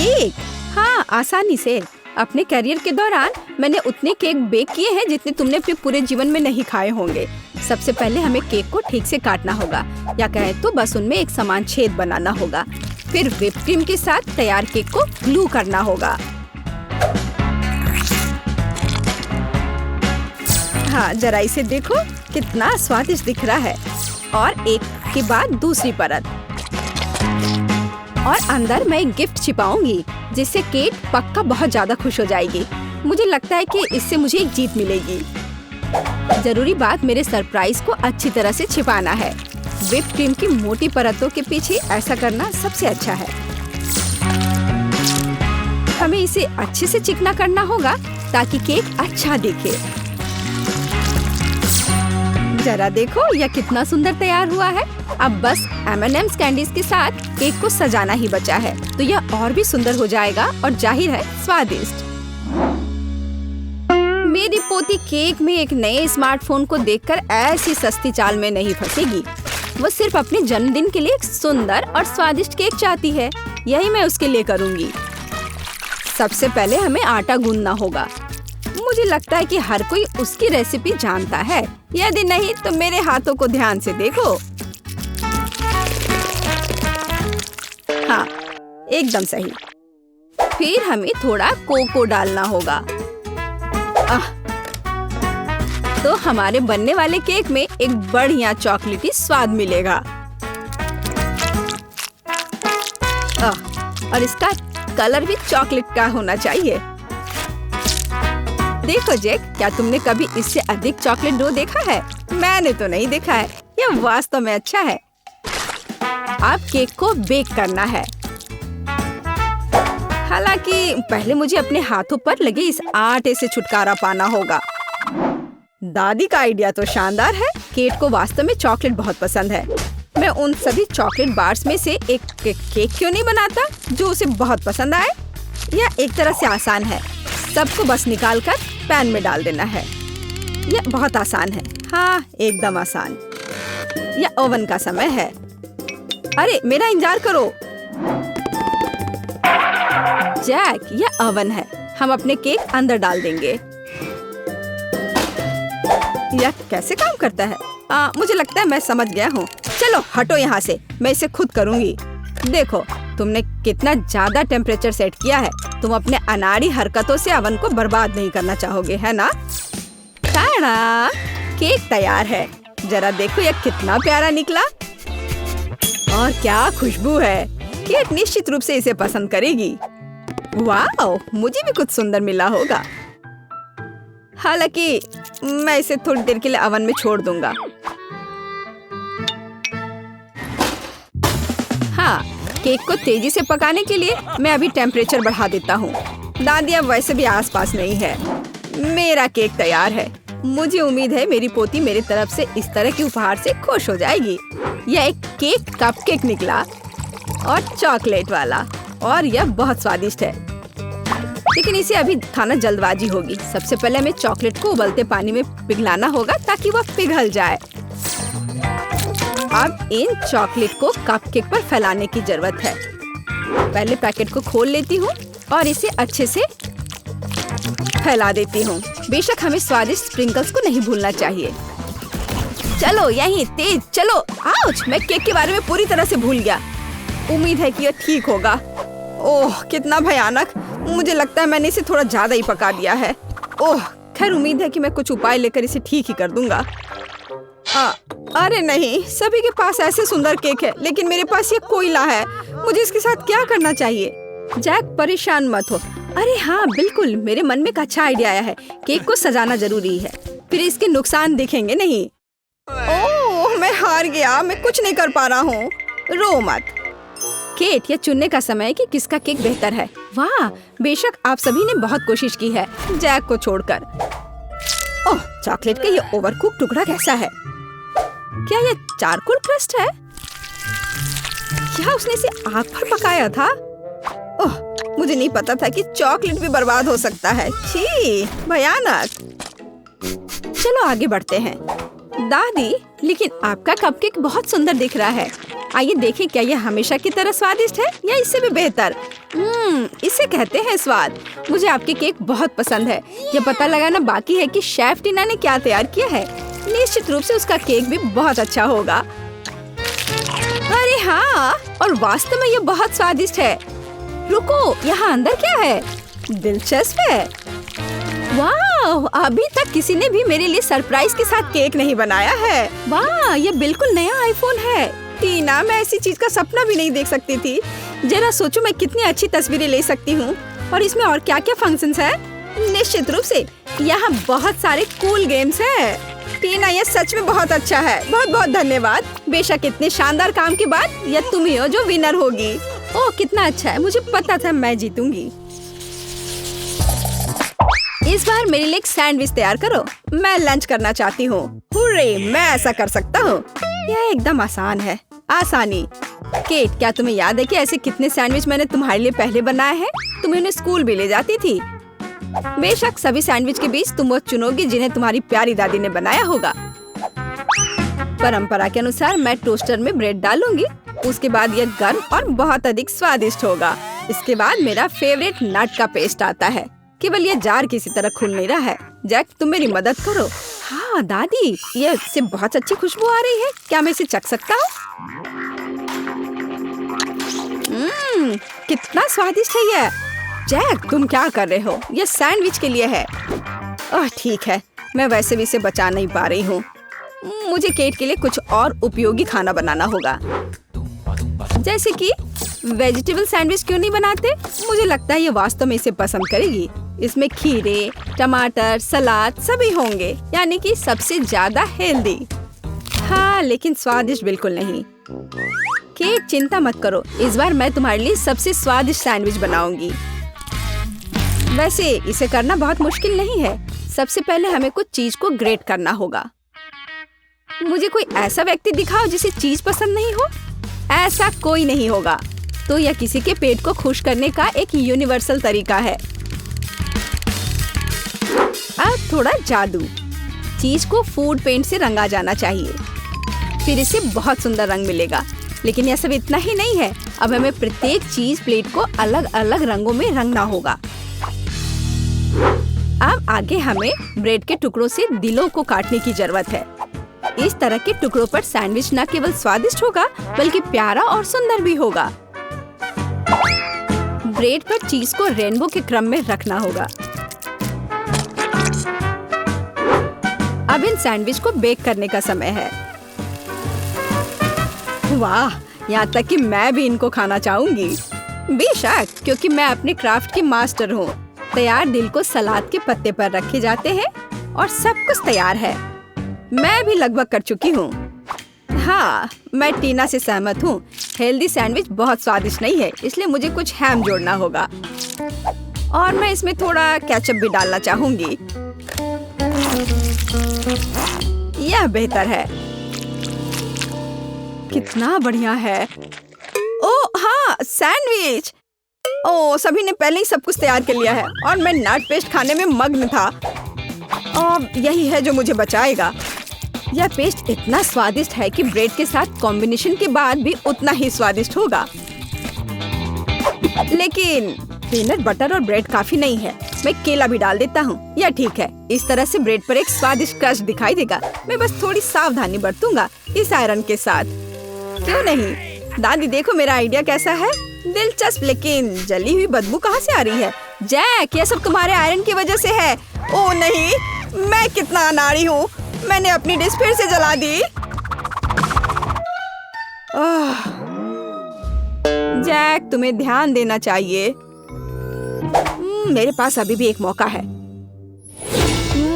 Cake. हाँ, आसानी से। अपने करियर के दौरान मैंने उतने केक बेक किए हैं जितने तुमने अपने पूरे जीवन में नहीं खाए होंगे। सबसे पहले हमें केक को ठीक से काटना होगा, या कहें तो बस उनमें एक समान छेद बनाना होगा। फिर व्हिप क्रीम के साथ तैयार केक को ग्लू करना होगा। हाँ, जरा इसे देखो, कितना स्वादिष्ट दिख रहा है। और एक के बाद दूसरी परत। और अंदर मैं एक गिफ्ट छिपाऊंगी जिससे केट पक्का बहुत ज्यादा खुश हो जाएगी। मुझे लगता है कि इससे मुझे एक जीत मिलेगी। जरूरी बात मेरे सरप्राइज को अच्छी तरह से छिपाना है। व्हिप क्रीम की मोटी परतों के पीछे ऐसा करना सबसे अच्छा है। हमें इसे अच्छे से चिकना करना होगा ताकि केक अच्छा दिखे। जरा देखो यह कितना सुंदर तैयार हुआ है। अब बस M&M's कैंडीज के साथ केक को सजाना ही बचा है, तो यह और भी सुंदर हो जाएगा और जाहिर है स्वादिष्ट। मेरी पोती केक में एक नए स्मार्टफोन को देखकर ऐसी सस्ती चाल में नहीं फंसेगी। वो सिर्फ अपने जन्मदिन के लिए एक सुंदर और स्वादिष्ट केक चाहती है। यही मैं उसके लिए करूँगी। सबसे पहले हमें आटा गूंदना होगा। मुझे लगता है कि हर कोई उसकी रेसिपी जानता है। यदि नहीं तो मेरे हाथों को ध्यान से देखो। हाँ, एकदम सही। फिर हमें थोड़ा कोको डालना होगा। तो हमारे बनने वाले केक में एक बढ़िया चॉकलेटी स्वाद मिलेगा। और इसका कलर भी चॉकलेट का होना चाहिए। देखो जैक, क्या तुमने कभी इससे अधिक चॉकलेट डो देखा है? मैंने तो नहीं देखा है। यह वास्तव में अच्छा है। अब केक को बेक करना है। हालांकि पहले मुझे अपने हाथों पर लगे इस आटे से छुटकारा पाना होगा। दादी का आइडिया तो शानदार है। केट को वास्तव में चॉकलेट बहुत पसंद है। मैं उन सभी चॉकलेट बार्स में से एक केक क्यों नहीं बनाता जो उसे बहुत पसंद आए। यह एक तरह से आसान है। सबको बस निकालकर पैन में डाल देना है। यह बहुत आसान है। हाँ, एकदम आसान। यह ओवन का समय है। अरे मेरा इंतजार करो। जैक, यह ओवन है। हम अपने केक अंदर डाल देंगे। यह कैसे काम करता है? मुझे लगता है मैं समझ गया हूँ। चलो हटो यहाँ से, मैं इसे खुद करूँगी। देखो, तुमने कितना ज्यादा टेम्परेचर सेट किया है। तुम अपने अनाड़ी हरकतों से ओवन को बर्बाद नहीं करना चाहोगे, है ना? टाड़ा! केक तैयार है। जरा देखो यह कितना प्यारा निकला। और क्या खुशबू है। केट निश्चित रूप से इसे पसंद करेगी। वाह, मुझे भी कुछ सुंदर मिला होगा। हालांकि मैं इसे थोड़ी देर के लिए ओवन में छोड़ दूंगा। हाँ, केक को तेजी से पकाने के लिए मैं अभी टेम्परेचर बढ़ा देता हूँ। दादी अब वैसे भी आसपास नहीं है। मेरा केक तैयार है। मुझे उम्मीद है मेरी पोती मेरी तरफ से इस तरह के उपहार से खुश हो जाएगी। यह एक केक कपकेक निकला और चॉकलेट वाला, और यह बहुत स्वादिष्ट है। लेकिन इसे अभी खाना जल्दबाजी होगी। सबसे पहले हमें चॉकलेट को उबलते पानी में पिघलाना होगा ताकि वह पिघल जाए। अब इन चॉकलेट को कपकेक पर फैलाने की जरूरत है। पहले पैकेट को खोल लेती हूँ और इसे अच्छे से फैला देती हूँ। बेशक हमें स्वादिष्ट स्प्रिंकल्स को नहीं भूलना चाहिए। चलो यहीं तेज चलो। आउच! मैं केक के बारे में पूरी तरह से भूल गया। उम्मीद है कि यह ठीक होगा। ओह, कितना भयानक। मुझे लगता है मैंने इसे थोड़ा ज्यादा ही पका दिया है। ओह, खैर उम्मीद है कि मैं कुछ उपाय लेकर इसे ठीक ही कर दूंगा। अरे नहीं, सभी के पास ऐसे सुंदर केक है, लेकिन मेरे पास ये कोयला है। मुझे इसके साथ क्या करना चाहिए? जैक, परेशान मत हो। अरे हाँ, बिल्कुल, मेरे मन में एक अच्छा आइडिया आया है। केक को सजाना जरूरी है, फिर इसके नुकसान दिखेंगे नहीं। ओह, मैं हार गया। मैं कुछ नहीं कर पा रहा हूँ। रो मत। केट, यह चुनने का समय है कि किसका केक बेहतर है। वाह, बेशक आप सभी ने बहुत कोशिश की है, जैक को छोड़कर। ओह, चॉकलेट का ये ओवरकुक टुकड़ा कैसा है? क्या ये चारकोल क्रस्ट है? क्या उसने इसे आग पर पकाया था? ओह, मुझे नहीं पता था कि चॉकलेट भी बर्बाद हो सकता है। छी, भयानक। चलो आगे बढ़ते हैं। दादी, लेकिन आपका कपकेक बहुत सुंदर दिख रहा है। आइए देखें क्या यह हमेशा की तरह स्वादिष्ट है या इससे भी बेहतर। इसे कहते हैं स्वाद। मुझे आपके केक बहुत पसंद है। ये पता लगाना बाकी है कि शेफ टीना ने क्या तैयार किया है। निश्चित रूप से उसका केक भी बहुत अच्छा होगा। अरे हाँ, और वास्तव में ये बहुत स्वादिष्ट है। रुको, यहाँ अंदर क्या है? दिलचस्प है। वाह, अभी तक किसी ने भी मेरे लिए सरप्राइज के साथ केक नहीं बनाया है। वाह, ये बिल्कुल नया आईफोन है। टीना, मैं ऐसी चीज का सपना भी नहीं देख सकती थी। जरा सोचो मैं कितनी अच्छी तस्वीरें ले सकती हूँ। और इसमें और क्या क्या फंक्शंस हैं? निश्चित रूप से यहाँ बहुत सारे कूल गेम्स हैं। टीना, ये सच में बहुत अच्छा है। बहुत बहुत धन्यवाद। बेशक इतने शानदार काम के बाद यह तुम ही हो जो विनर होगी। ओह, कितना अच्छा है। मुझे पता था मैं जीतूंगी। इस बार मेरे लिए एक सैंडविच तैयार करो। मैं लंच करना चाहती हूँ। हुर्रे, मैं ऐसा कर सकता हूँ। यह एकदम आसान है। आसानी। केट, क्या तुम्हें याद है कि ऐसे कितने सैंडविच मैंने तुम्हारे लिए पहले बनाए हैं? तुम्हें उन्हें स्कूल भी ले जाती थी। बेशक सभी सैंडविच के बीच तुम वो चुनोगी जिन्हें तुम्हारी प्यारी दादी ने बनाया होगा। परंपरा के अनुसार मैं टोस्टर में ब्रेड डालूंगी। उसके बाद यह गर्म और बहुत अधिक स्वादिष्ट होगा। इसके बाद मेरा फेवरेट नट का पेस्ट आता है। केवल यह जार किसी तरह खुल नहीं रहा है। जैक, तुम मेरी मदद करो। हाँ दादी, ये इससे बहुत अच्छी खुशबू आ रही है। क्या मैं इसे चख सकता हूँ? कितना स्वादिष्ट है यह। जैक, तुम क्या कर रहे हो? यह सैंडविच के लिए है। ओह ठीक है, मैं वैसे भी इसे बचा नहीं पा रही हूँ। मुझे केट के लिए कुछ और उपयोगी खाना बनाना होगा। जैसे कि वेजिटेबल सैंडविच क्यों नहीं बनाते? मुझे लगता है ये वास्तव में इसे पसंद करेगी। इसमें खीरे, टमाटर, सलाद सभी होंगे, यानी कि सबसे ज्यादा हेल्दी। हाँ, लेकिन स्वादिष्ट बिल्कुल नहीं। केट, चिंता मत करो। इस बार मैं तुम्हारे लिए सबसे स्वादिष्ट सैंडविच बनाऊंगी। वैसे इसे करना बहुत मुश्किल नहीं है। सबसे पहले हमें कुछ चीज को ग्रेट करना होगा। मुझे कोई ऐसा व्यक्ति दिखाओ जिसे चीज पसंद नहीं हो। ऐसा कोई नहीं होगा। तो यह किसी के पेट को खुश करने का एक यूनिवर्सल तरीका है। अब थोड़ा जादू। चीज को फूड पेंट से रंगा जाना चाहिए, फिर इसे बहुत सुंदर रंग मिलेगा। लेकिन यह सब इतना ही नहीं है। अब हमें प्रत्येक चीज प्लेट को अलग अलग रंगों में रंगना होगा। अब आगे हमें ब्रेड के टुकड़ों से दिलों को काटने की जरूरत है। इस तरह के टुकड़ों पर सैंडविच न केवल स्वादिष्ट होगा बल्कि प्यारा और सुंदर भी होगा। ब्रेड पर चीज को रेनबो के क्रम में रखना होगा। अब इन सैंडविच को बेक करने का समय है। वाह, यहाँ तक कि मैं भी इनको खाना चाहूंगी। बेशक, क्योंकि मैं अपने क्राफ्ट की मास्टर हूँ। तैयार दिल को सलाद के पत्ते पर रखे जाते हैं और सब कुछ तैयार है। मैं भी लगभग कर चुकी हूँ। हाँ, मैं टीना से सहमत हूँ। हेल्दी सैंडविच बहुत स्वादिष्ट नहीं है, इसलिए मुझे कुछ हैम जोड़ना होगा। और मैं इसमें थोड़ा केचप भी डालना चाहूंगी। यह बेहतर है। कितना बढ़िया है। ओह हाँ, सैंडविच। ओह, सभी ने पहले ही सब कुछ तैयार कर लिया है और मैं नट पेस्ट खाने में मग्न था। और यही है जो मुझे बचाएगा। यह पेस्ट इतना स्वादिष्ट है कि ब्रेड के साथ कॉम्बिनेशन के बाद भी उतना ही स्वादिष्ट होगा। लेकिन पीनट बटर और ब्रेड काफी नहीं है। मैं केला भी डाल देता हूँ। यह ठीक है। इस तरह से ब्रेड पर एक स्वादिष्ट क्रस्ट दिखाई देगा। मैं बस थोड़ी सावधानी बरतूंगा इस आयरन के साथ। क्यों नहीं? दादी देखो मेरा आइडिया कैसा है। दिलचस्प, लेकिन जली हुई बदबू कहाँ से आ रही है? जैक, यह सब तुम्हारे आयरन की वजह से है। ओह नहीं, मैं कितना अनाड़ी हूँ। मैंने अपनी डिश फिर से जला दी। जैक, तुम्हें ध्यान देना चाहिए। मेरे पास अभी भी एक मौका है।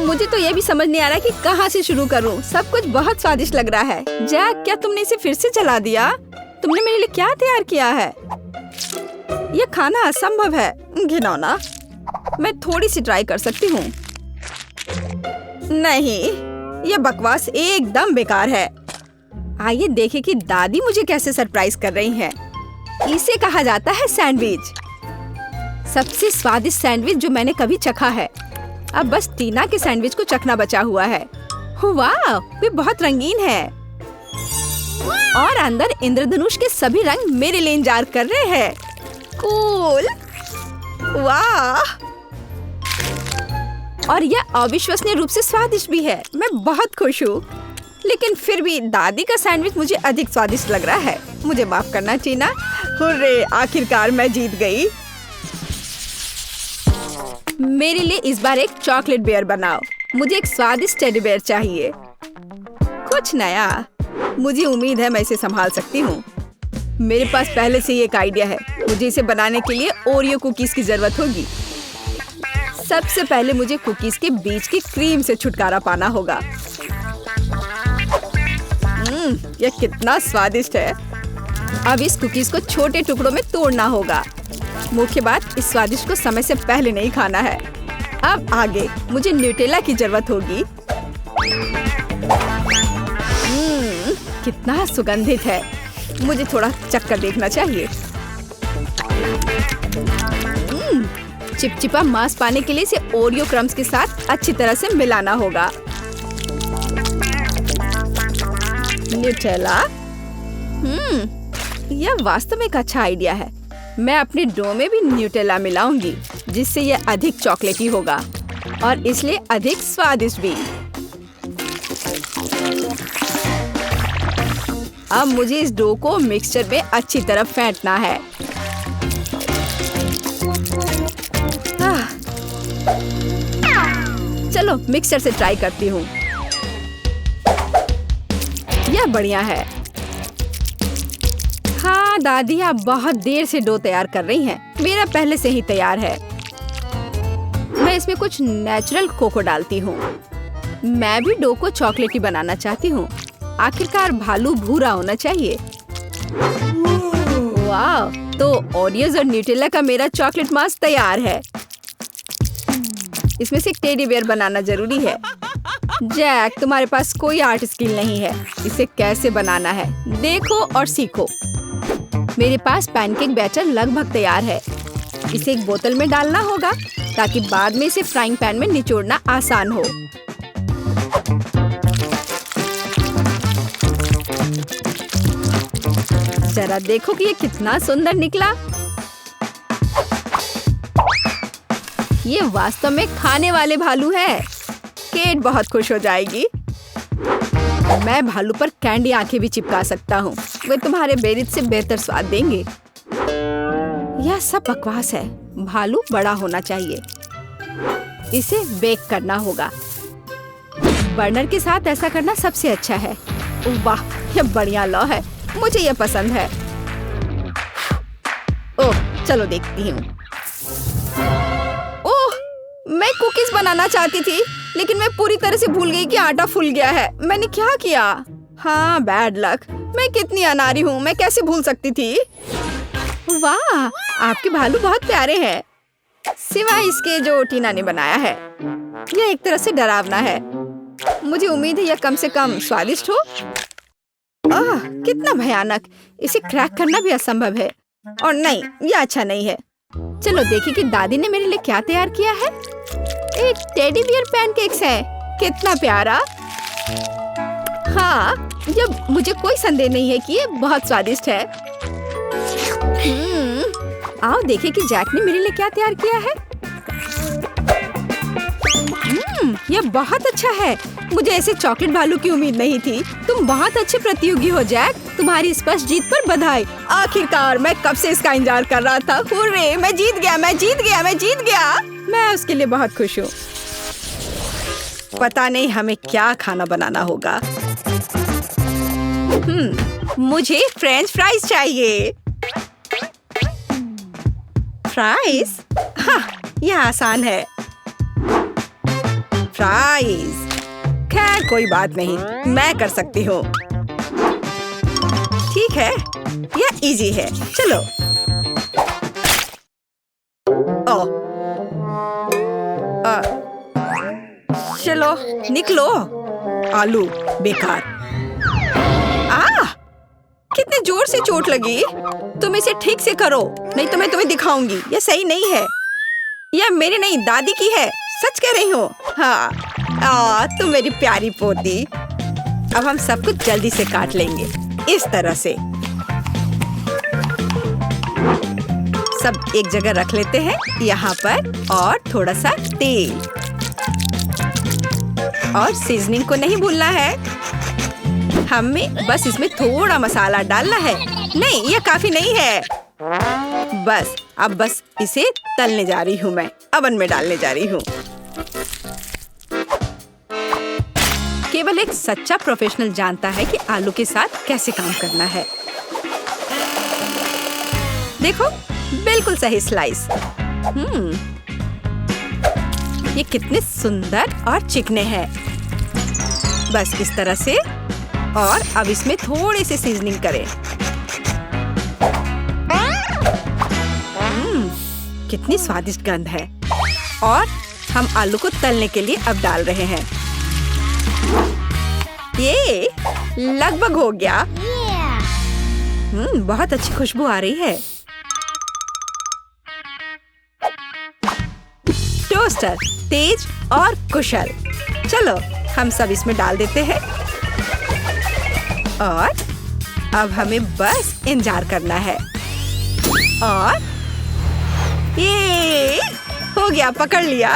मुझे तो यह भी समझ नहीं आ रहा कि कहाँ से शुरू करूँ। सब कुछ बहुत स्वादिष्ट लग रहा है। जैक, क्या तुमने इसे फिर से जला दिया? तुमने मेरे लिए क्या तैयार किया है? यह खाना असंभव है। घिनौना। मैं थोड़ी सी ट्राई कर सकती हूँ। नहीं, यह बकवास एकदम बेकार है। आइए देखें कि दादी मुझे कैसे सरप्राइज कर रही हैं। इसे कहा जाता है सैंडविच। सबसे स्वादिष्ट सैंडविच जो मैंने कभी चखा है। अब बस टीना के सैंडविच को चखना बचा हुआ है। वाह, वे बहुत रंगीन है। और अंदर इंद्रधनुष के सभी रंग मेरे लिए इंतजार कर रहे हैं। कूल, वाह! और यह अविश्वसनीय रूप से स्वादिष्ट भी है। मैं बहुत खुश हूँ। लेकिन फिर भी दादी का सैंडविच मुझे अधिक स्वादिष्ट लग रहा है। मुझे माफ करना टीना। हुर्रे, आखिरकार मैं जीत गई। मेरे लिए इस बार एक चॉकलेट बेयर बनाओ। मुझे एक स्वादिष्ट टेडी बेयर चाहिए, कुछ नया। मुझे उम्मीद है मैं इसे संभाल सकती हूँ। मेरे पास पहले से ही एक आइडिया है। मुझे इसे बनाने के लिए ओरियो कुकीज की जरूरत होगी। सबसे पहले मुझे कुकीज के बीच की क्रीम से छुटकारा पाना होगा। यह कितना स्वादिष्ट है। अब इस कुकीज को छोटे टुकड़ों में तोड़ना होगा। मुख्य बात, इस स्वादिष्ट को समय से पहले नहीं खाना है। अब आगे मुझे न्यूटेला की जरूरत होगी। कितना सुगंधित है। मुझे थोड़ा चक्कर देखना चाहिए। चिपचिपा मांस पाने के लिए इसे ओरियो क्रम्स के साथ अच्छी तरह से मिलाना होगा। न्यूटेला, यह वास्तव में एक अच्छा आइडिया है। मैं अपने डो में भी न्यूटेला मिलाऊंगी, जिससे यह अधिक चॉकलेटी होगा और इसलिए अधिक स्वादिष्ट भी। अब मुझे इस डो को मिक्सचर में अच्छी तरह फेंटना है। चलो मिक्सचर से ट्राई करती हूँ। यह बढ़िया है। हाँ दादी, आप बहुत देर से डो तैयार कर रही हैं। मेरा पहले से ही तैयार है। मैं इसमें कुछ नेचुरल कोको डालती हूँ। मैं भी डो को चॉकलेटी बनाना चाहती हूँ। आखिरकार भालू भूरा होना चाहिए। वाह! तो ओरियोज और न्यूटेला का मेरा चॉकलेट मास्क तैयार है। इसमें से एक टेडी बेयर बनाना जरूरी है। जैक, तुम्हारे पास कोई आर्ट स्किल नहीं है। इसे कैसे बनाना है देखो और सीखो। मेरे पास पैनकेक बैटर लगभग तैयार है। इसे एक बोतल में डालना होगा ताकि बाद में इसे फ्राइंग पैन में निचोड़ना आसान हो। जरा देखो कि ये कितना सुंदर निकला। ये वास्तव में खाने वाले भालू है। केट बहुत खुश हो जाएगी। मैं भालू पर कैंडी आंखें भी चिपका सकता हूँ। वे तुम्हारे बेरिज से बेहतर स्वाद देंगे। यह सब बकवास है। भालू बड़ा होना चाहिए। इसे बेक करना होगा। बर्नर के साथ ऐसा करना सबसे अच्छा है। वाह, यह बढ़िया लौ है। मुझे यह पसंद है। ओह, चलो देखती हूँ। ओह, मैं कुकीज बनाना चाहती थी, लेकिन मैं पूरी तरह से भूल गई कि आटा फूल गया है। मैंने क्या किया? हाँ, बैड लक। मैं कितनी अनाड़ी हूँ। मैं कैसे भूल सकती थी? वाह, आपके भालू बहुत प्यारे हैं, सिवाय इसके जो टीना ने बनाया है। यह एक तरह से डरावना है। मुझे उम्मीद है यह कम से कम स्वादिष्ट हो। आह, कितना भयानक। इसे क्रैक करना भी असंभव है। और नहीं, यह अच्छा नहीं है। चलो देखिए कि दादी ने मेरे लिए क्या तैयार किया है। एक टेडी बियर पैनकेक्स है। कितना प्यारा। हाँ, जब मुझे कोई संदेह नहीं है कि ये बहुत स्वादिष्ट है। आओ देखें कि जैक ने मेरे लिए क्या तैयार किया है। यह बहुत अच्छा है। मुझे ऐसे चॉकलेट भालू की उम्मीद नहीं थी। तुम बहुत अच्छे प्रतियोगी हो जैक। तुम्हारी स्पष्ट जीत पर बधाई। आखिरकार मैं कब से इसका इंतजार कर रहा था। हुर्रे, मैं जीत गया, मैं जीत गया, मैं जीत गया। मैं उसके लिए बहुत खुश हूँ। पता नहीं हमें क्या खाना बनाना होगा। मुझे फ्रेंच फ्राइज चाहिए। फ्राइज? हाँ, यह आसान है। फ्राइज। खैर कोई बात नहीं, मैं कर सकती हूँ। ठीक है, यह इजी है। चलो। ओह, चलो निकलो। आलू बेकार। कितने जोर से चोट लगी। तुम इसे ठीक से करो, नहीं तो मैं तुम्हें दिखाऊंगी। यह सही नहीं है। यह मेरी नहीं, दादी की है। सच कह रही हूँ। हाँ, तुम मेरी प्यारी पोती। अब हम सब कुछ जल्दी से काट लेंगे, इस तरह से। सब एक जगह रख लेते हैं यहाँ पर, और थोड़ा सा तेल, और सीजनिंग को नहीं भूलना है। हमें बस इसमें थोड़ा मसाला डालना है। नहीं, ये काफी नहीं है। अब बस इसे तलने जा रही हूँ, मैं अवन में डालने जा रही हूँ। केवल एक सच्चा प्रोफेशनल जानता है कि आलू के साथ कैसे काम करना है। देखो, बिल्कुल सही स्लाइस। ये कितने सुंदर और चिकने हैं। बस इस तरह से, और अब इसमें थोड़ी सी सीजनिंग करें। कितनी स्वादिष्ट गंध है। और हम आलू को तलने के लिए अब डाल रहे हैं। ये लगभग हो गया। बहुत अच्छी खुशबू आ रही है। टोस्टर तेज और कुशल। चलो हम सब इसमें डाल देते हैं, और अब हमें बस इंतजार करना है। और ये हो गया, पकड़ लिया।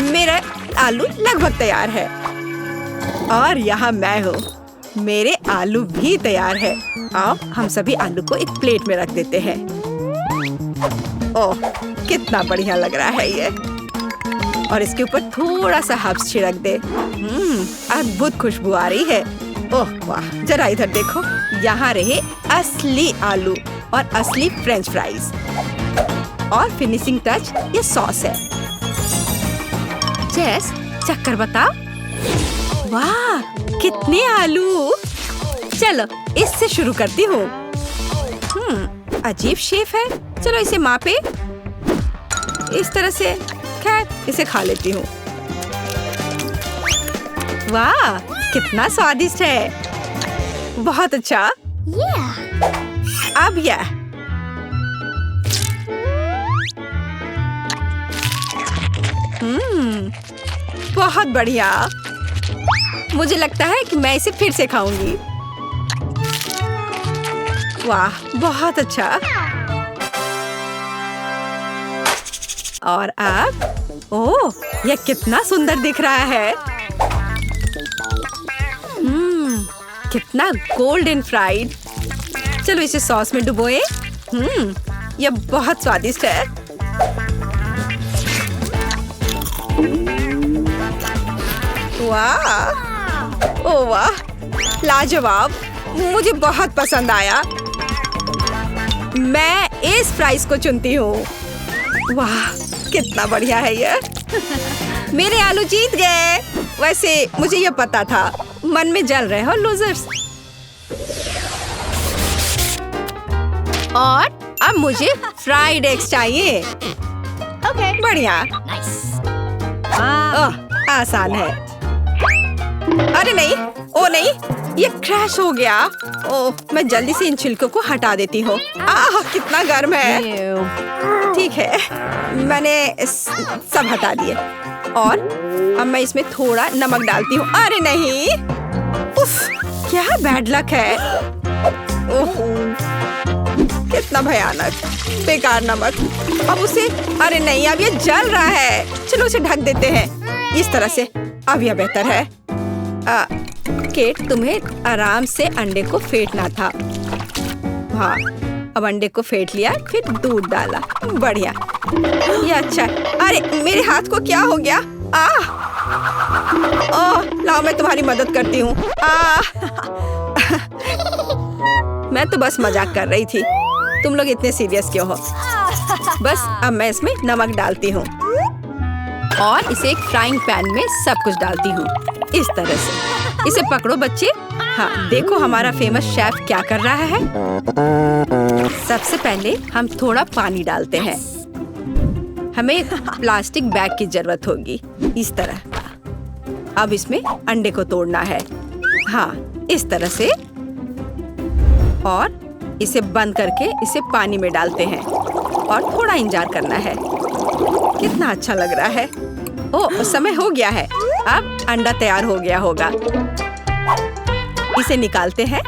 मेरा आलू लगभग तैयार है, और यहाँ मैं हूँ। मेरे आलू भी तैयार है। अब हम सभी आलू को एक प्लेट में रख देते हैं। ओह, कितना बढ़िया लग रहा है ये। और इसके ऊपर थोड़ा सा हर्ब्स छिड़क दे। अद्भुत खुशबू आ रही है। ओह वाह, जरा इधर देखो। यहाँ रहे असली आलू और असली फ्रेंच फ्राइज। और फिनिशिंग टच ये सॉस है। जेस, चक्कर बताओ। वाह, कितने आलू। चलो इससे शुरू करती हूँ। अजीब शेप है। चलो इसे मापे इस तरह से। खैर, इसे खा लेती हूँ। वाह, कितना स्वादिष्ट है। बहुत अच्छा। अब यह बहुत बढ़िया। मुझे लगता है कि मैं इसे फिर से खाऊंगी। वाह, बहुत अच्छा। और अब, ओह, यह कितना सुंदर दिख रहा है। कितना गोल्डन फ्राइड। चलो इसे सॉस में डुबोए। यह बहुत स्वादिष्ट है। वाह, ओह वाह, लाजवाब। मुझे बहुत पसंद आया। मैं इस फ्राइज को चुनती हूँ। वाह, कितना बढ़िया है ये। मेरे आलू जीत गए। वैसे मुझे ये पता था। मन में जल रहे हो लूजर्स। और अब मुझे फ्राइड एग्स चाहिए। ओके, बढ़िया। ओह, आसान है। अरे नहीं, ओ नहीं, ये क्रैश हो गया। ओह, मैं जल्दी से इन छिलकों को हटा देती हूँ। कितना गर्म है। ठीक है, मैंने सब हटा दिए। और अब मैं इसमें थोड़ा नमक डालती हूँ। अरे नहीं, उफ, क्या बैड लक है। ओह, कितना भयानक, बेकार नमक। अब उसे, अरे नहीं, अब ये जल रहा है। चलो उसे ढक देते हैं इस तरह से। अब यह बेहतर है। केट, तुम्हें आराम से अंडे को फेंटना था। हाँ, अब अंडे को फेंट लिया, फिर दूध डाला। बढ़िया, ये अच्छा। अरे मेरे हाथ को क्या हो गया? ओह, लाओ मैं तुम्हारी मदद करती हूँ। मैं तो बस मजाक कर रही थी। तुम लोग इतने सीरियस क्यों हो? बस अब मैं इसमें नमक डालती हूँ, और इसे एक फ्राइंग पैन में सब कुछ डालती हूँ इस तरह से। इसे पकड़ो बच्चे। हाँ, देखो हमारा फेमस शेफ क्या कर रहा है। सबसे पहले हम थोड़ा पानी डालते हैं। हमें एक प्लास्टिक बैग की जरूरत होगी, इस तरह। अब इसमें अंडे को तोड़ना है। हाँ, इस तरह से। और इसे बंद करके इसे पानी में डालते हैं, और थोड़ा इंतजार करना है। कितना अच्छा लग रहा है। ओह, समय हो गया है। अब अंडा तैयार हो गया होगा। इसे निकालते हैं।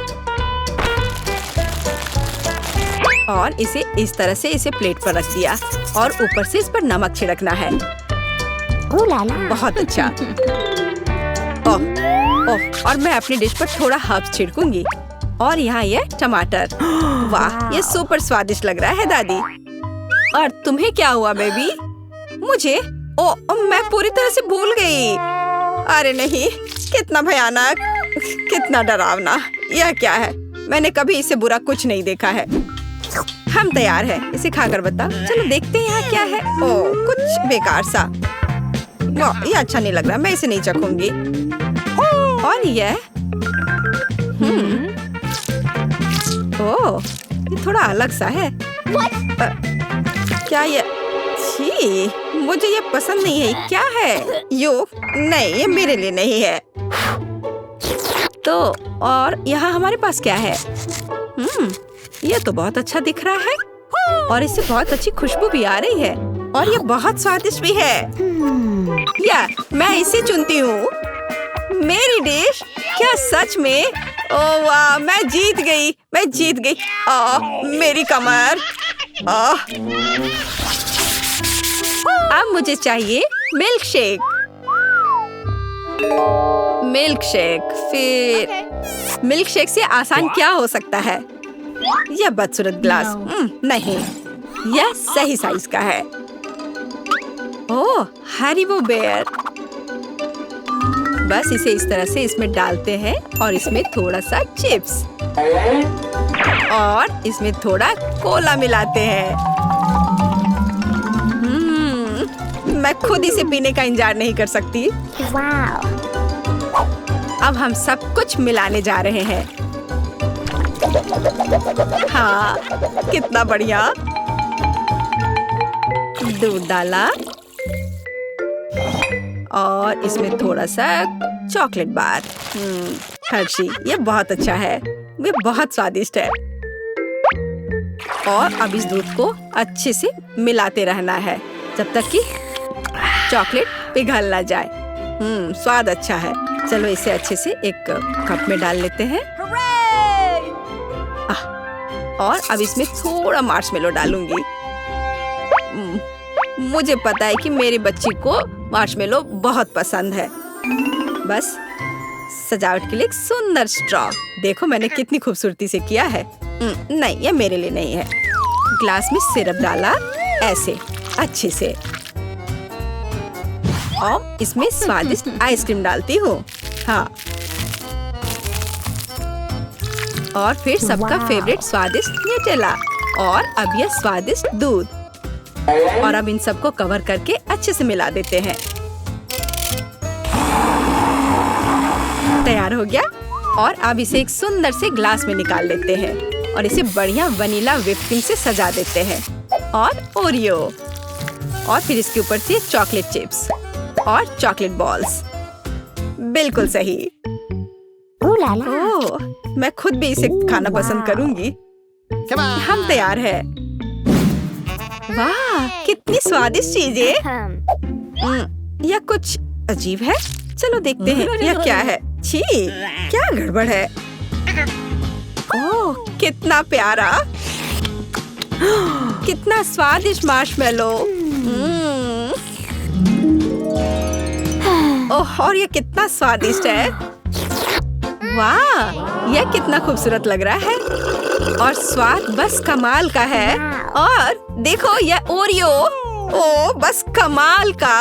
और इसे इस तरह से इसे प्लेट पर रख दिया और ऊपर से इस पर नमक छिड़कना है। बहुत अच्छा। ओह, और मैं अपनी डिश पर थोड़ा हर्ब्स छिड़कूंगी और यहाँ ये टमाटर। वाह, ये सुपर स्वादिष्ट लग रहा है दादी। और तुम्हें क्या हुआ बेबी? मुझे? मैं पूरी तरह से भूल गई। अरे नहीं, कितना भयानक, कितना डरावना। यह क्या है? मैंने कभी इससे बुरा कुछ नहीं देखा है। हम तैयार हैं, इसे खाकर बताओ। चलो देखते हैं यहाँ क्या है। ओह, कुछ बेकार सा। वाह, ये अच्छा नहीं लग रहा, मैं इसे नहीं चखूंगी। और यह ओह, ये थोड़ा अलग सा है। क्या ये? छी, मुझे ये पसंद नहीं है। क्या है? नहीं, ये मेरे लिए नहीं है। तो और यहाँ हमारे पास क्या है? ये तो बहुत अच्छा दिख रहा है और इससे बहुत अच्छी खुशबू भी आ रही है और ये बहुत स्वादिष्ट भी है। या मैं इसे चुनती हूँ। मेरी डिश? क्या सच में? ओह वाह, मैं जीत गई, मैं जीत गई। मेरी कमर। अब मुझे चाहिए मिल्क शेक। मिल्क शेक, फिर मिल्क शेक से आसान क्या हो सकता है? यह बदसूरत ग्लास। नहीं, यह सही साइज का है। ओह, हरीबो बेयर। बस इसे इस तरह से इसमें डालते हैं और इसमें थोड़ा सा चिप्स और इसमें थोड़ा कोला मिलाते हैं। मैं खुद इसे पीने का इंतजार नहीं कर सकती। अब हम सब कुछ मिलाने जा रहे हैं। हाँ, कितना बढ़िया। दूध डाला और इसमें थोड़ा सा चॉकलेट बार। हर्शी, ये बहुत अच्छा है, ये बहुत स्वादिष्ट है। और अब इस दूध को अच्छे से मिलाते रहना है जब तक कि चॉकलेट पिघल ना जाए। स्वाद अच्छा है। चलो इसे अच्छे से एक कप में डाल लेते हैं। और अब इसमें थोड़ा मार्शमेलो डालूंगी। मुझे पता है कि मेरी बच्ची को मार्शमेलो बहुत पसंद है। बस सजावट के लिए एक सुंदर स्ट्रॉ। देखो मैंने कितनी खूबसूरती से किया है। नहीं, ये मेरे लिए नहीं है। ग्लास में सिरप डाला ऐसे अच्छे से और इसमें स्वादिष्ट आइसक्रीम डालती हूँ। हाँ, और फिर सबका फेवरेट स्वादिष्ट न्यूटेला और अब यह स्वादिष्ट दूध। और अब इन सबको कवर करके अच्छे से मिला देते हैं। तैयार हो गया। और अब इसे एक सुंदर से ग्लास में निकाल लेते हैं और इसे बढ़िया वनीला व्हिप क्रीम से सजा देते हैं और ओरियो और फिर इसके ऊपर से चॉकलेट चिप्स और चॉकलेट बॉल्स। बिल्कुल सही। ओह, मैं खुद भी इसे खाना पसंद करूंगी। हम तैयार हैं। वाह, कितनी स्वादिष्ट चीजें। यह कुछ अजीब है। चलो देखते हैं यह क्या है। छी, क्या गड़बड़ है? ओह, कितना प्यारा, कितना स्वादिष्ट मार्शमेलो। ओह, और यह कितना स्वादिष्ट है। वाह, यह कितना खूबसूरत लग रहा है और स्वाद बस कमाल का है। और देखो यह ओरियो, ओह बस कमाल का।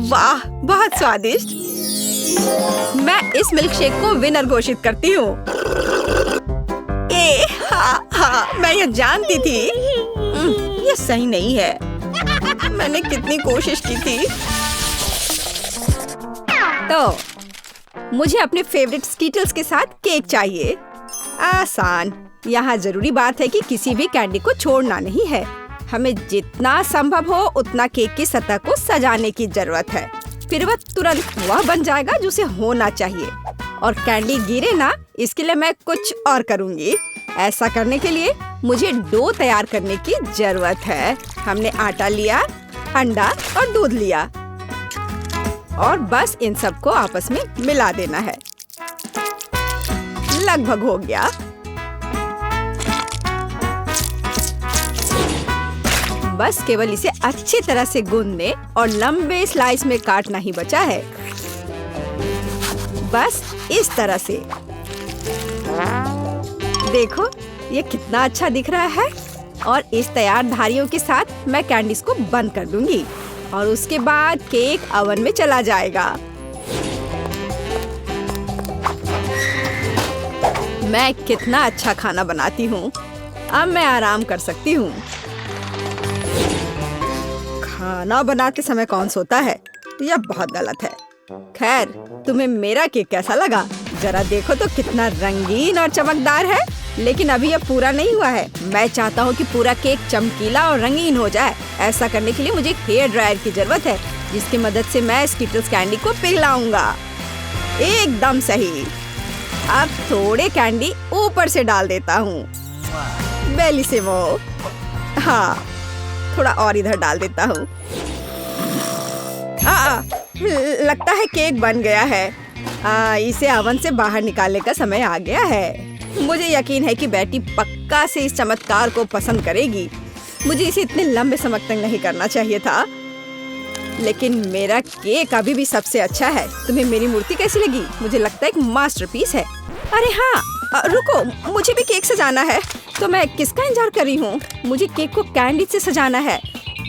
वाह, बहुत स्वादिष्ट। मैं इस मिल्क शेक को विनर घोषित करती हूँ। हाँ, मैं ये जानती थी। ये सही नहीं है। मैंने कितनी कोशिश की थी। तो मुझे अपने फेवरेट स्कीटल्स के साथ केक चाहिए। आसान। यहाँ जरूरी बात है कि किसी भी कैंडी को छोड़ना नहीं है। हमें जितना संभव हो उतना केक की सतह को सजाने की जरूरत है। फिर वह तुरंत वह बन जाएगा जो उसे होना चाहिए। और कैंडी गिरे ना, इसके लिए मैं कुछ और करूँगी। ऐसा करने के लिए मुझे डो तैयार करने की जरूरत है। हमने आटा लिया, अंडा और दूध लिया और बस इन सबको आपस में मिला देना है। लगभग हो गया। बस केवल इसे अच्छी तरह से गूंदने और लंबे स्लाइस में काटना ही बचा है। बस इस तरह से। देखो ये कितना अच्छा दिख रहा है। और इस तैयार धारियों के साथ मैं कैंडीज को बंद कर दूंगी और उसके बाद केक ओवन में चला जाएगा। मैं कितना अच्छा खाना बनाती हूँ। अब मैं आराम कर सकती हूँ। खाना बनाते समय कौन सोता है? यह बहुत गलत है। खैर, तुम्हें मेरा केक कैसा लगा? जरा देखो तो कितना रंगीन और चमकदार है। लेकिन अभी यह पूरा नहीं हुआ है। मैं चाहता हूँ कि पूरा केक चमकीला और रंगीन हो जाए। ऐसा करने के लिए मुझे एक हेयर ड्रायर की जरूरत है, जिसकी मदद से मैं स्किटल्स कैंडी को पिघलाऊंगा। एकदम सही। अब थोड़े कैंडी ऊपर से डाल देता हूँ। बेलिसिमो। हाँ, थोड़ा और इधर डाल देता हूँ। लगता है केक बन गया है। इसे ओवन से बाहर निकालने का समय आ गया है। मुझे यकीन है कि बेटी पक्का से इस चमत्कार को पसंद करेगी। मुझे इसे इतने लंबे समय तक नहीं करना चाहिए था, लेकिन मेरा केक अभी भी सबसे अच्छा है। तुम्हें मेरी मूर्ति कैसी लगी? मुझे लगता है एक मास्टरपीस है। अरे हाँ, रुको, मुझे भी केक सजाना है। तो मैं किसका इंतजार कर रही हूँ? मुझे केक को कैंडी से सजाना है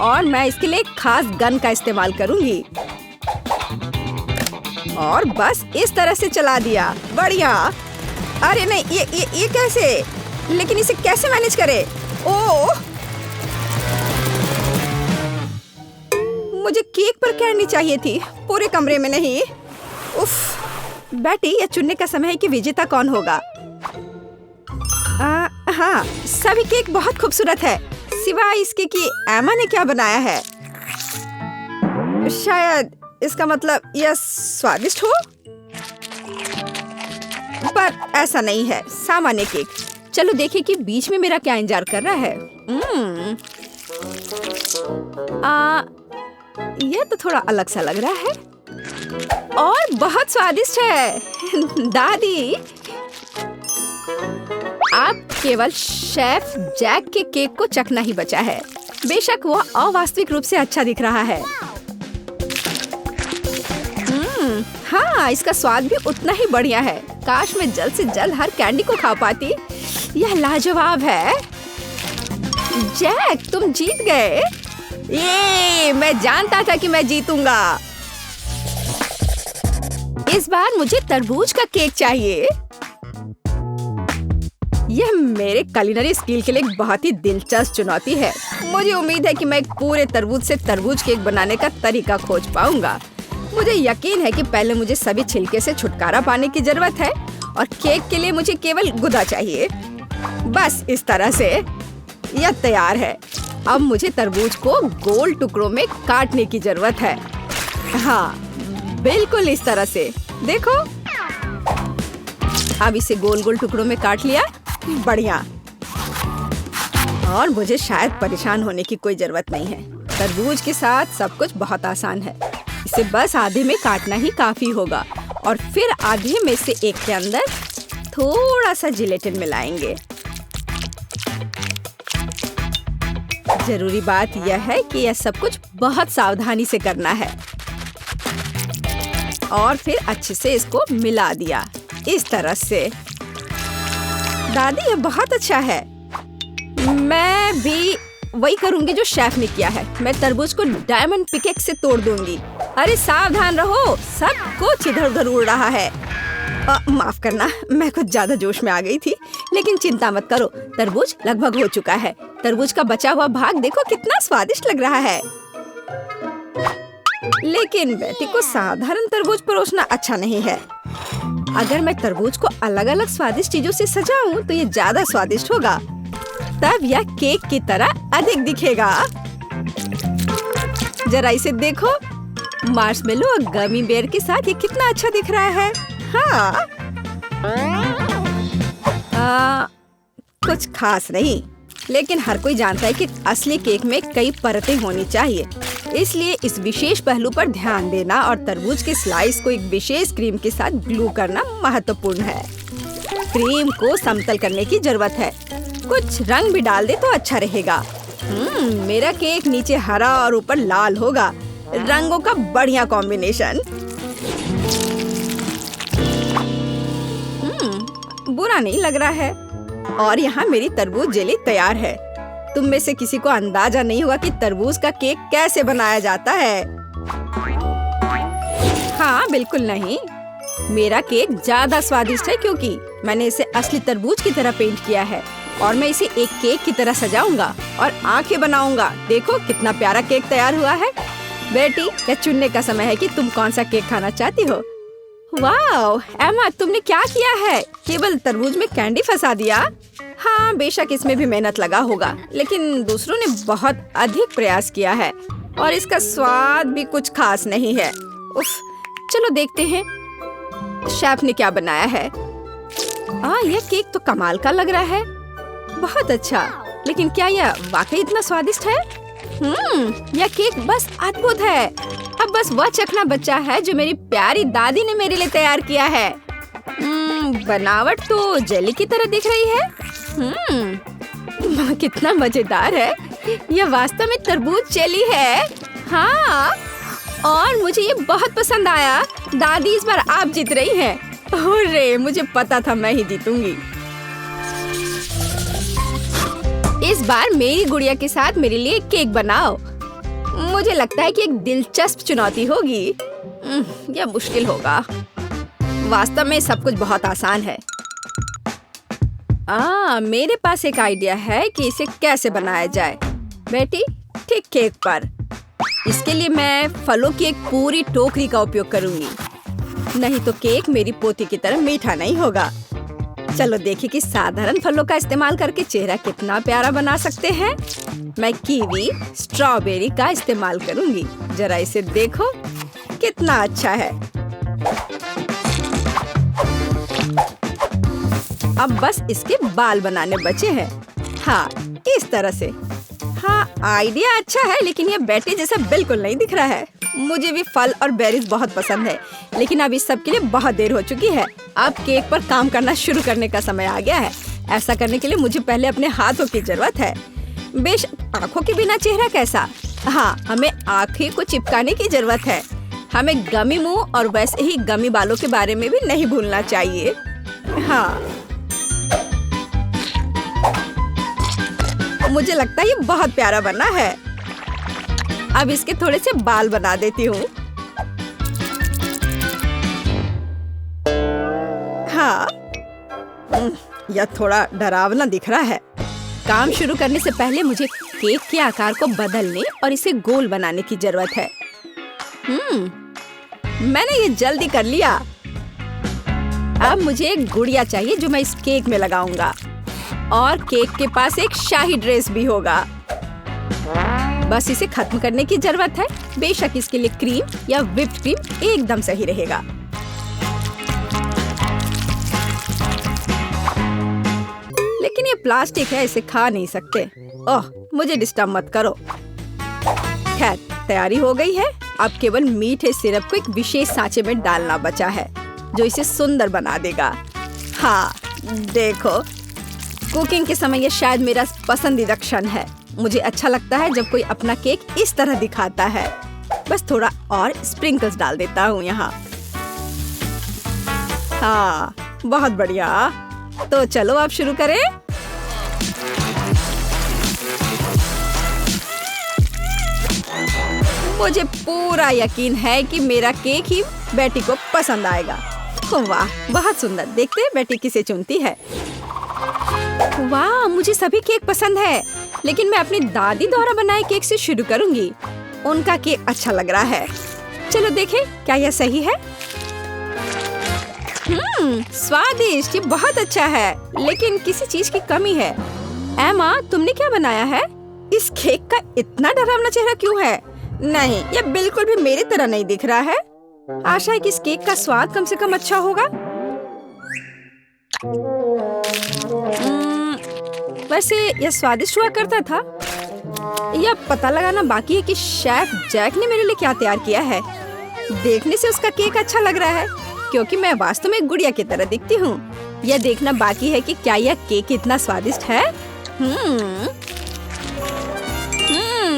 और मैं इसके लिए एक खास गन का इस्तेमाल करूंगी। और बस इस तरह से चला दिया। बढ़िया। अरे नहीं, ये कैसे? लेकिन इसे कैसे मैनेज करे? ओह, मुझे केक पर कैंडी चाहिए थी, पूरे कमरे में नहीं। उफ, बेटी, यह चुनने का समय है कि विजेता कौन होगा। हाँ, सभी केक बहुत खूबसूरत है, सिवाय इसके कि एमा ने क्या बनाया है। शायद इसका मतलब यह स्वादिष्ट हो, पर ऐसा नहीं है। सामान्य केक। चलो देखें कि बीच में मेरा क्या इंतजार कर रहा है। यह तो थोड़ा अलग सा लग रहा है और बहुत स्वादिष्ट है। दादी, अब केवल शेफ जैक के केक को चखना ही बचा है। बेशक वह अवास्तविक रूप से अच्छा दिख रहा है। हाँ, इसका स्वाद भी उतना ही बढ़िया है। काश मैं जल्द से जल्द हर कैंडी को खा पाती। यह लाजवाब है। जैक, तुम जीत गए। ये मैं जानता था कि मैं जीतूंगा। इस बार मुझे तरबूज का केक चाहिए। यह मेरे कुलिनरी स्किल के लिए एक बहुत ही दिलचस्प चुनौती है। मुझे उम्मीद है कि मैं एक पूरे तरबूज से तरबूज केक बनाने का तरीका खोज पाऊंगा। मुझे यकीन है कि पहले मुझे सभी छिलके से छुटकारा पाने की जरूरत है और केक के लिए मुझे केवल गुदा चाहिए। बस इस तरह से यह तैयार है। अब मुझे तरबूज को गोल टुकड़ों में काटने की जरूरत है। हाँ, बिल्कुल इस तरह से। देखो, अब इसे गोल गोल टुकड़ों में काट लिया। बढ़िया। और मुझे शायद परेशान होने की कोई जरूरत नहीं है। तरबूज के साथ सब कुछ बहुत आसान है। इसे बस आधे में काटना ही काफी होगा और फिर आधे में से एक के अंदर थोड़ा सा जिलेटिन मिलाएंगे। जरूरी बात यह है कि यह सब कुछ बहुत सावधानी से करना है। और फिर अच्छे से इसको मिला दिया इस तरह से। दादी, यह बहुत अच्छा है। मैं भी वही करूंगी जो शेफ ने किया है। मैं तरबूज को डायमंड पिकेक्स से तोड़ दूंगी। अरे सावधान रहो, सब कुछ इधर उधर उड़ रहा है। माफ करना, मैं कुछ ज्यादा जोश में आ गई थी। लेकिन चिंता मत करो, तरबूज लगभग हो चुका है। तरबूज का बचा हुआ भाग देखो कितना स्वादिष्ट लग रहा है। लेकिन बेटी को साधारण तरबूज परोसना अच्छा नहीं है। अगर मैं तरबूज को अलग अलग स्वादिष्ट चीजों से सजाऊं तो ये ज्यादा स्वादिष्ट होगा। तब यह केक की तरह अधिक दिखेगा। जरा इसे देखो, मार्शमेलो और गमी बेयर के साथ ये कितना अच्छा दिख रहा है। हाँ, कुछ खास नहीं, लेकिन हर कोई जानता है कि असली केक में कई परतें होनी चाहिए। इसलिए इस विशेष पहलू पर ध्यान देना और तरबूज के स्लाइस को एक विशेष क्रीम के साथ ग्लू करना महत्वपूर्ण है। क्रीम को समतल करने की जरूरत है। कुछ रंग भी डाल दे तो अच्छा रहेगा। मेरा केक नीचे हरा और ऊपर लाल होगा। रंगों का बढ़िया कॉम्बिनेशन। बुरा नहीं लग रहा है। और यहाँ मेरी तरबूज जेली तैयार है। तुम में से किसी को अंदाजा नहीं हुआ कि तरबूज का केक कैसे बनाया जाता है। हाँ, बिल्कुल नहीं। मेरा केक ज्यादा स्वादिष्ट है क्योंकि मैंने इसे असली तरबूज की तरह पेंट किया है और मैं इसे एक केक की तरह सजाऊंगा और आंखें बनाऊंगा। देखो कितना प्यारा केक तैयार हुआ है। बेटी, यह चुनने का समय है कि तुम कौन सा केक खाना चाहती हो। वाह एमा, तुमने क्या किया है? केवल तरबूज में कैंडी फंसा दिया। हाँ, बेशक इसमें भी मेहनत लगा होगा, लेकिन दूसरों ने बहुत अधिक प्रयास किया है और इसका स्वाद भी कुछ खास नहीं है। उफ, चलो देखते हैं शेफ ने क्या बनाया है। यह केक तो कमाल का लग रहा है। बहुत अच्छा, लेकिन क्या यह वाकई इतना स्वादिष्ट है? यह केक बस अद्भुत है। अब बस वह चखना बचा है जो मेरी प्यारी दादी ने मेरे लिए तैयार किया है। बनावट तो जेली की तरह दिख रही है। कितना मजेदार है। यह वास्तव में तरबूज जेली है। हाँ, और मुझे ये बहुत पसंद आया। दादी, इस बार आप जीत रही हैं। अरे, मुझे पता था मैं ही जीतूंगी। इस बार मेरी गुड़िया के साथ मेरे लिए केक बनाओ। मुझे लगता है कि एक दिलचस्प चुनौती होगी। यह मुश्किल होगा। वास्तव में सब कुछ बहुत आसान है। मेरे पास एक आइडिया है कि इसे कैसे बनाया जाए। बेटी, ठीक केक पर। इसके लिए मैं फलों की एक पूरी टोकरी का उपयोग करूंगी। नहीं तो केक मेरी पोती की तरह मीठा नहीं होगा। चलो देखिए कि साधारण फलों का इस्तेमाल करके चेहरा कितना प्यारा बना सकते हैं। मैं कीवी, स्ट्रॉबेरी का इस्तेमाल करूंगी। जरा इसे देखो, कितना अच्छा है। अब बस इसके बाल बनाने बचे हैं। हाँ, इस तरह से। हाँ, आइडिया अच्छा है, लेकिन ये बैटरी जैसा बिल्कुल नहीं दिख रहा है। मुझे भी फल और बेरीज बहुत पसंद है, लेकिन अब इस सब के लिए बहुत देर हो चुकी है। अब केक पर काम करना शुरू करने का समय आ गया है। ऐसा करने के लिए मुझे पहले अपने हाथों की जरूरत है। बेशक आँखों के बिना चेहरा कैसा। हाँ, हमें आँखें को चिपकाने की जरूरत है। हमें गमी मुंह और वैसे ही गमी बालों के बारे में भी नहीं भूलना चाहिए। हाँ, मुझे लगता है ये बहुत प्यारा बना है। अब इसके थोड़े से बाल बना देती हूँ। हाँ, यह थोड़ा डरावना दिख रहा है। काम शुरू करने से पहले मुझे केक के आकार को बदलने और इसे गोल बनाने की जरूरत है। मैंने ये जल्दी कर लिया। अब मुझे एक गुड़िया चाहिए जो मैं इस केक में लगाऊंगा, और केक के पास एक शाही ड्रेस भी होगा। बस इसे खत्म करने की जरूरत है। बेशक इसके लिए क्रीम या व्हिप्ड क्रीम एकदम सही रहेगा। लेकिन ये प्लास्टिक है, इसे खा नहीं सकते। ओह, मुझे डिस्टर्ब मत करो। खैर, तैयारी हो गई है। अब केवल मीठे सिरप को एक विशेष सांचे में डालना बचा है, जो इसे सुंदर बना देगा। हाँ, देखो, कुकिंग के समय ये शायद मेरा पसंदीदा क्षण है। मुझे अच्छा लगता है जब कोई अपना केक इस तरह दिखाता है। बस थोड़ा और स्प्रिंकल्स डाल देता हूँ यहाँ। हाँ, बहुत बढ़िया। तो चलो अब शुरू करें। मुझे पूरा यकीन है कि मेरा केक ही बेटी को पसंद आएगा। वाह, बहुत सुंदर। देखते हैं बेटी किसे चुनती है। वाह, मुझे सभी केक पसंद है, लेकिन मैं अपनी दादी द्वारा बनाए केक से शुरू करूंगी। उनका केक अच्छा लग रहा है। चलो देखें क्या यह सही है। स्वादिष्ट, ये बहुत अच्छा है, लेकिन किसी चीज की कमी है। एमा, तुमने क्या बनाया है? इस केक का इतना डरावना चेहरा क्यों है? नहीं, यह बिल्कुल भी मेरी तरह नहीं दिख रहा है। आशा है कि इस केक का स्वाद कम से कम अच्छा होगा। वैसे यह स्वादिष्ट हुआ करता था। यह पता लगाना बाकी है कि शेफ जैक ने मेरे लिए क्या तैयार किया है। देखने से उसका केक अच्छा लग रहा है, क्योंकि मैं वास्तव में एक गुड़िया की तरह दिखती हूँ। यह देखना बाकी है कि क्या यह केक इतना स्वादिष्ट है।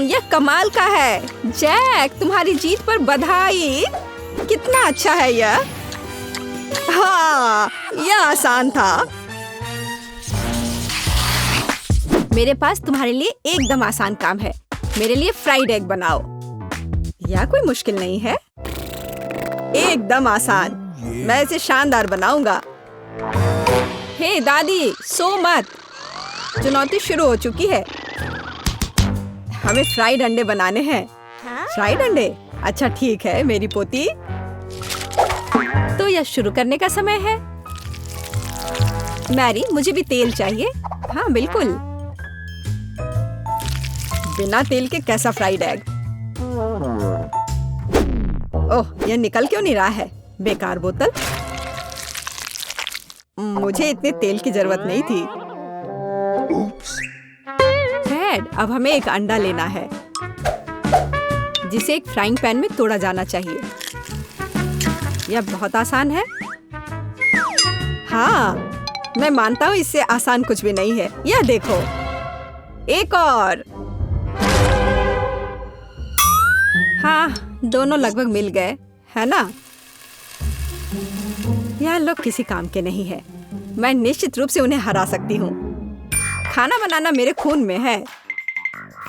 यह कमाल का है। जैक, तुम्हारी जीत पर बधाई। कितना अच्छा है यह। हाँ, यह आसान था। मेरे पास तुम्हारे लिए एकदम आसान काम है। मेरे लिए फ्राइड एग बनाओ। यह कोई मुश्किल नहीं है, एकदम आसान। मैं इसे शानदार बनाऊंगा। हे दादी, सो मत। चुनौती शुरू हो चुकी है। हमें फ्राइड अंडे बनाने हैं। फ्राइड अंडे? अच्छा ठीक है मेरी पोती। तो यह शुरू करने का समय है। मैरी, मुझे भी तेल चाहिए। हाँ बिल्कुल। बिना तेल के कैसा फ्राइड एग? ओह, यह निकल क्यों नहीं रहा है? बेकार बोतल। मुझे इतने तेल की जरूरत नहीं थी। फ्रेड, अब हमें एक अंडा लेना है जिसे एक फ्राइंग पैन में तोड़ा जाना चाहिए। यह बहुत आसान है। हाँ, मैं मानता हूँ इससे आसान कुछ भी नहीं है। यह देखो, एक और। हाँ, दोनों लगभग मिल गए, है ना? यह लोग किसी काम के नहीं है। मैं निश्चित रूप से उन्हें हरा सकती हूँ। खाना बनाना मेरे खून में है।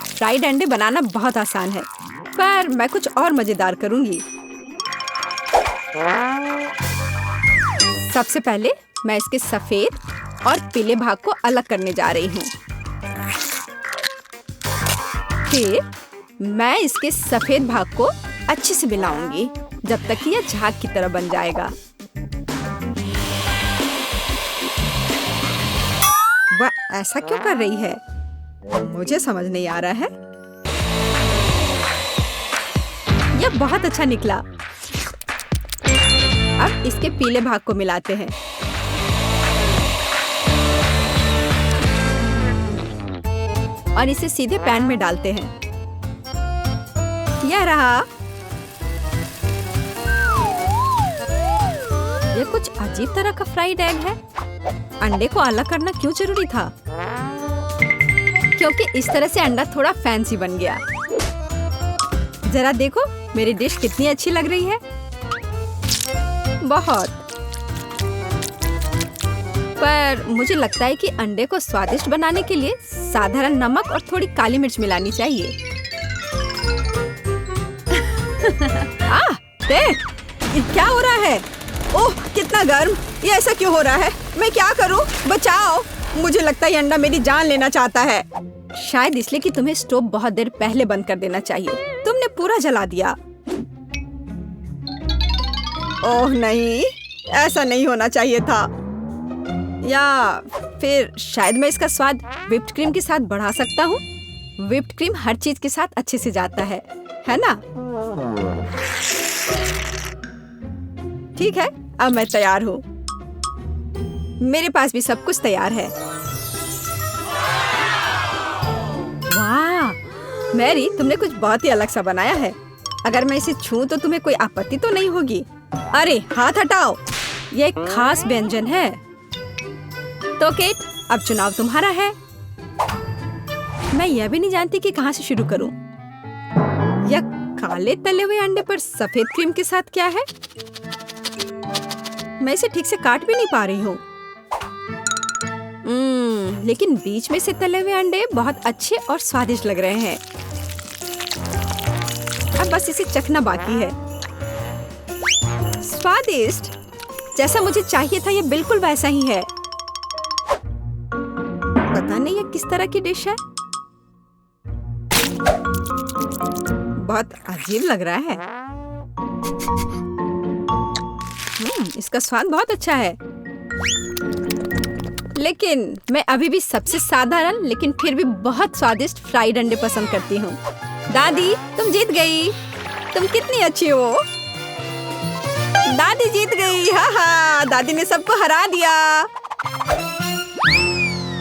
फ्राइड अंडे बनाना बहुत आसान है, पर मैं कुछ और मजेदार करूंगी। सबसे पहले मैं इसके सफेद और पीले भाग को अलग करने जा रही हूँ। फिर मैं इसके सफेद भाग को अच्छे से मिलाऊंगी जब तक कि यह झाग की तरह बन जाएगा। वह ऐसा क्यों कर रही है? मुझे समझ नहीं आ रहा है। यह बहुत अच्छा निकला। अब इसके पीले भाग को मिलाते हैं। और इसे सीधे पैन में डालते हैं। यह रहा। यह कुछ अजीब तरह का फ्राइड एग है। अंडे को अलग करना क्यों जरूरी था? क्योंकि इस तरह से अंडा थोड़ा फैंसी बन गया। जरा देखो मेरी डिश कितनी अच्छी लग रही है। बहुत। पर मुझे लगता है कि अंडे को स्वादिष्ट बनाने के लिए साधारण नमक और थोड़ी काली मिर्च मिलानी चाहिए। देख, ये क्या हो रहा है? ओह, कितना गर्म! ये ऐसा क्यों हो रहा है? मैं क्या करूं? बचाओ! मुझे लगता है ये अंडा मेरी जान लेना चाहता है। शायद इसलिए कि तुम्हें स्टोव बहुत देर पहले बंद कर देना चाहिए। तुमने पूरा जला दिया। ओह नहीं, ऐसा नहीं होना चाहिए था। या फिर शायद मैं इसका स्वाद व्हिप्ड क्रीम के साथ बढ़ा सकता हूँ। व्हिप्ड क्रीम हर चीज के साथ अच्छे से जाता है ना? ठीक है, अब मैं तैयार हूँ। मेरे पास भी सब कुछ तैयार है। वाह, मैरी, तुमने कुछ बहुत ही अलग सा बनाया है। अगर मैं इसे छूं तो तुम्हें कोई आपत्ति तो नहीं होगी? अरे हाथ हटाओ, यह एक खास व्यंजन है। तो केट, अब चुनाव तुम्हारा है। मैं यह भी नहीं जानती कि कहाँ से शुरू करूं। यह काले तले हुए अंडे पर सफेद क्रीम के साथ क्या है? मैं इसे ठीक से काट भी नहीं पा रही हूँ। लेकिन बीच में से तले हुए अंडे बहुत अच्छे और स्वादिष्ट लग रहे हैं। अब बस इसे चखना बाकी है। स्वादिष्ट, जैसा मुझे चाहिए था, यह बिल्कुल वैसा ही है। पता नहीं यह किस तरह की डिश है। बहुत अजीब लग रहा है। इसका स्वाद बहुत अच्छा है। लेकिन मैं अभी भी सबसे साधारण लेकिन फिर भी बहुत स्वादिष्ट फ्राइड अंडे पसंद करती हूँ। दादी, तुम जीत गई। तुम कितनी अच्छी हो। दादी जीत गई। हाँ हाँ, दादी ने सबको हरा दिया।